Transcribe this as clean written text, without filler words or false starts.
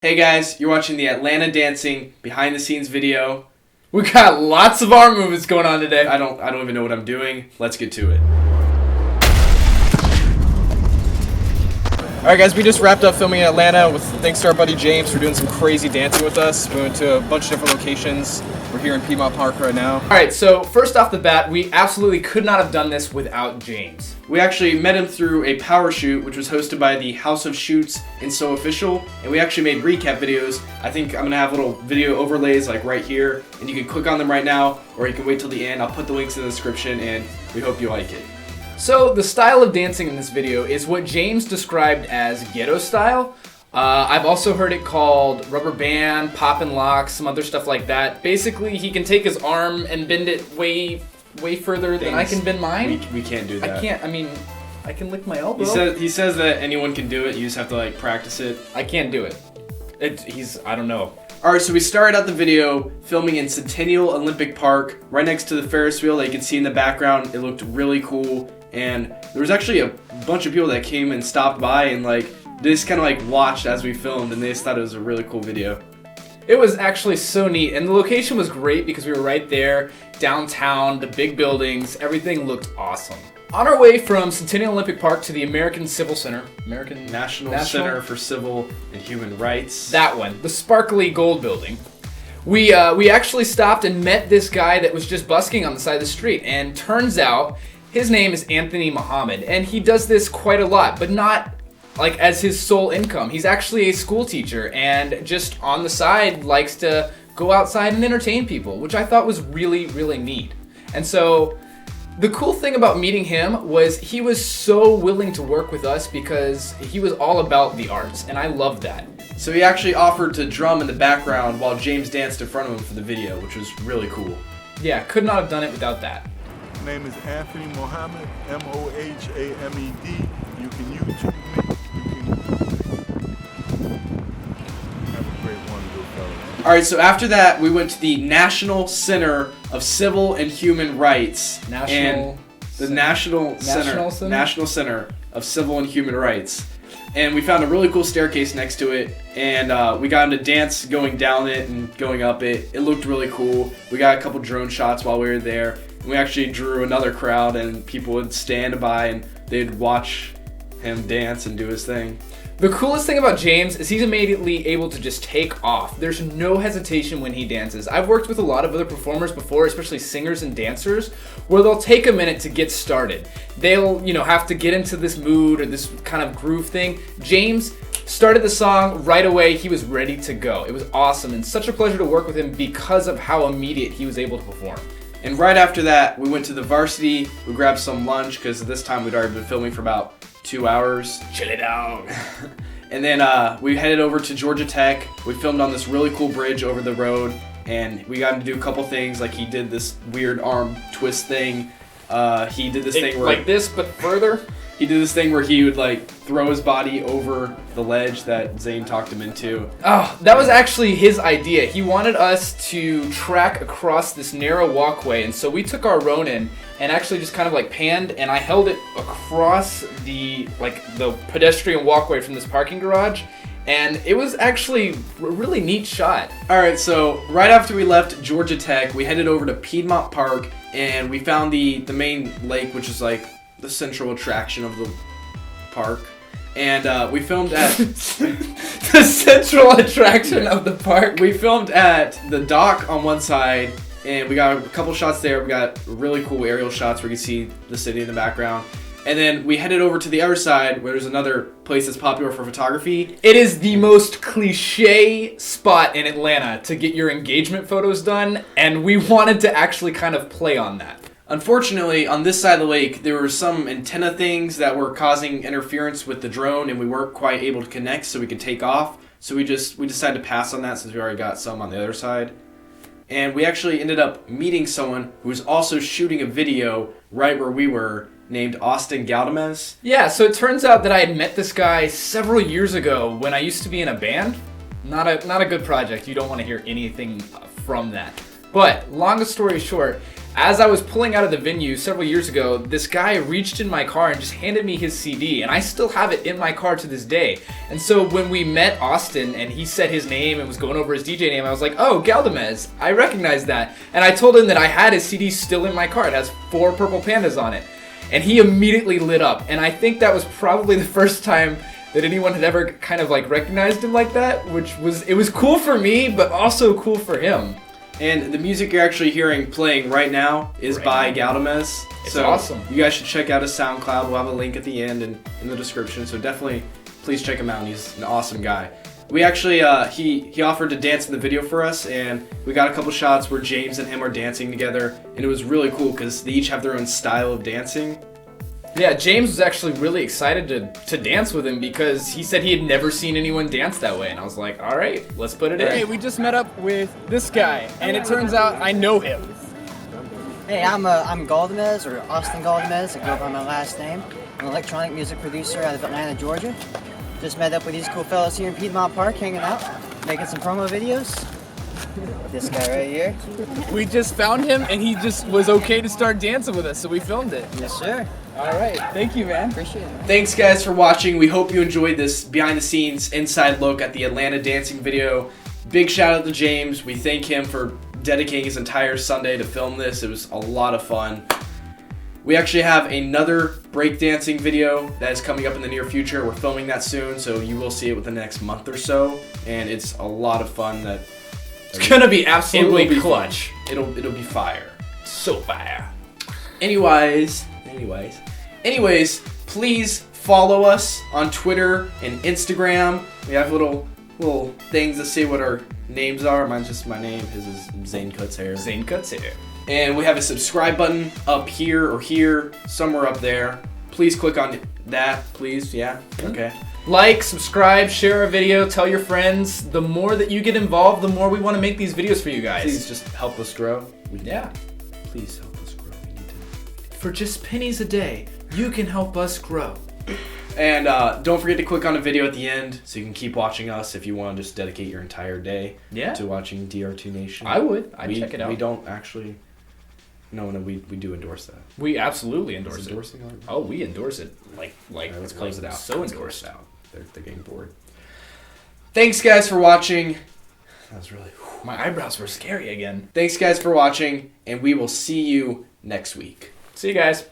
Hey guys, you're watching the Atlanta Dancing behind the scenes video. We got lots of arm movements going on today. I don't even know what I'm doing. Let's get to it. Alright guys, we just wrapped up filming in Atlanta with thanks to our buddy James for doing some crazy dancing with us. We went to a bunch of different locations. We're here in Piedmont Park right now. Alright, so first off the bat, we absolutely could not have done this without James. We actually met him through a PowerShoot, which was hosted by the House of Shoots and So Official, and we actually made recap videos. I think I'm gonna have little video overlays like right here, and you can click on them right now, or you can wait till the end. I'll put the links in the description, and we hope you like it. So the style of dancing in this video is what James described as Ghetto Style. I've also heard it called rubber band, pop and lock, some other stuff like that. Basically, he can take his arm and bend it way further than I can bend mine. We can't do that. I can't. I mean, I can lick my elbow. He says that anyone can do it. You just have to like practice it. I can't do it. I don't know. Alright, so we started out the video filming in Centennial Olympic Park, right next to the Ferris wheel that you can see in the background. It looked really cool, and there was actually a bunch of people that came and stopped by and like just kind of like watched as we filmed, and they just thought it was a really cool video. It was actually so neat, and the location was great because we were right there, downtown, the big buildings, everything looked awesome. On our way from Centennial Olympic Park to the American Civil Center, National Center for Civil and Human Rights. That one, the sparkly gold building. We actually stopped and met this guy that was just busking on the side of the street, and turns out his name is Anthony Muhammad, and he does this quite a lot, but not like as his sole income. He's actually a school teacher, and just on the side likes to go outside and entertain people, which I thought was really, really neat. And so the cool thing about meeting him was he was so willing to work with us because he was all about the arts, and I loved that. So he actually offered to drum in the background while James danced in front of him for the video, which was really cool. Yeah, could not have done it without that. My name is Anthony Mohammed, M-O-H-A-M-E-D. You can YouTube me. Have a great one, good fellas. Alright, so after that, we went to the National Center of Civil and Human Rights. National Center of Civil and Human Rights. And we found a really cool staircase next to it, and we got him to dance going down it and going up it. It looked really cool. We got a couple drone shots while we were there. We actually drew another crowd, and people would stand by and they'd watch him dance and do his thing. The coolest thing about James is he's immediately able to just take off. There's no hesitation when he dances. I've worked with a lot of other performers before, especially singers and dancers, where they'll take a minute to get started. They'll, have to get into this mood or this kind of groove thing. James started the song right away. He was ready to go. It was awesome and such a pleasure to work with him because of how immediate he was able to perform. And right after that, we went to the Varsity. We grabbed some lunch because at this time we'd already been filming for about 2 hours. Chill it out. And then we headed over to Georgia Tech. We filmed on this really cool bridge over the road, and we got him to do a couple things. Like he did this weird arm twist thing. He did this thing where like this, but further. He did this thing where he would like throw his body over the ledge that Zane talked him into. Oh, that was actually his idea. He wanted us to track across this narrow walkway, and so we took our Ronin and actually just kind of like panned, and I held it across the pedestrian walkway from this parking garage, and it was actually a really neat shot. Alright, so right after we left Georgia Tech, we headed over to Piedmont Park, and we found the main lake, which is like the central attraction of the park, and we filmed at the central attraction of the park. We filmed at the dock on one side, and we got a couple shots there. We got really cool aerial shots where you can see the city in the background, and then we headed over to the other side where there's another place that's popular for photography. It is the most cliche spot in Atlanta to get your engagement photos done, and we wanted to actually kind of play on that. Unfortunately, on this side of the lake, there were some antenna things that were causing interference with the drone, and we weren't quite able to connect so we could take off. So we decided to pass on that since we already got some on the other side. And we actually ended up meeting someone who was also shooting a video right where we were, named Austin Galdamez. Yeah, so it turns out that I had met this guy several years ago when I used to be in a band. Not a good project. You don't want to hear anything from that. But longest story short, As I was pulling out of the venue several years ago, this guy reached in my car and just handed me his CD, and I still have it in my car to this day. And so when we met Austin and he said his name and was going over his DJ name, I was like, oh, Galdamez, I recognize that. And I told him that I had his CD still in my car. It has 4 purple pandas on it. And he immediately lit up. And I think that was probably the first time that anyone had ever kind of like recognized him like that, it was cool for me, but also cool for him. And the music you're actually hearing playing right now is by Galdamez. It's so awesome. You guys should check out his SoundCloud. We'll have a link at the end and in the description. So definitely, please check him out. He's an awesome guy. We actually, he offered to dance in the video for us, and we got a couple shots where James and him are dancing together, and it was really cool because they each have their own style of dancing. Yeah, James was actually really excited to dance with him because he said he had never seen anyone dance that way, and I was like, all right, let's put it in. Hey, we just met up with this guy, and it turns out I know him. Hey, I'm Galdamez, or Austin Galdamez. I go by my last name. I'm an electronic music producer out of Atlanta, Georgia. Just met up with these cool fellas here in Piedmont Park, hanging out, making some promo videos. This guy right here. We just found him, and he just was okay to start dancing with us, so we filmed it. Yes, sir. All right, thank you, man. Appreciate it. Thanks, guys, for watching. We hope you enjoyed this behind-the-scenes inside look at the Atlanta dancing video. Big shout out to James. We thank him for dedicating his entire Sunday to film this. It was a lot of fun. We actually have another breakdancing video that is coming up in the near future. We're filming that soon, so you will see it within the next month or so. And it's a lot of fun. It's gonna be absolutely clutch. It'll be fire. So fire. Anyways, please follow us on Twitter and Instagram. We have little things that say what our names are. Mine's just my name. His is Zane Cuts Hair. Zane Cuts Hair. And we have a subscribe button up here or here, somewhere up there. Please click on that, please. Yeah? Okay. Like, subscribe, share our video, tell your friends. The more that you get involved, the more we want to make these videos for you guys. Please just help us grow. Yeah. Please help us grow. We need to. For just pennies a day, you can help us grow. And don't forget to click on the video at the end so you can keep watching us if you want to just dedicate your entire day to watching DRT Nation. I would. I'd check it out. We don't actually... No, we do endorse that. We absolutely endorse it. Endorsing art? Oh, we endorse it. Like right, let's close it out. So let's endorsed. Close it out. They're getting bored. Thanks, guys, for watching. That was really... My eyebrows were scary again. Thanks, guys, for watching, and we will see you next week. See you guys.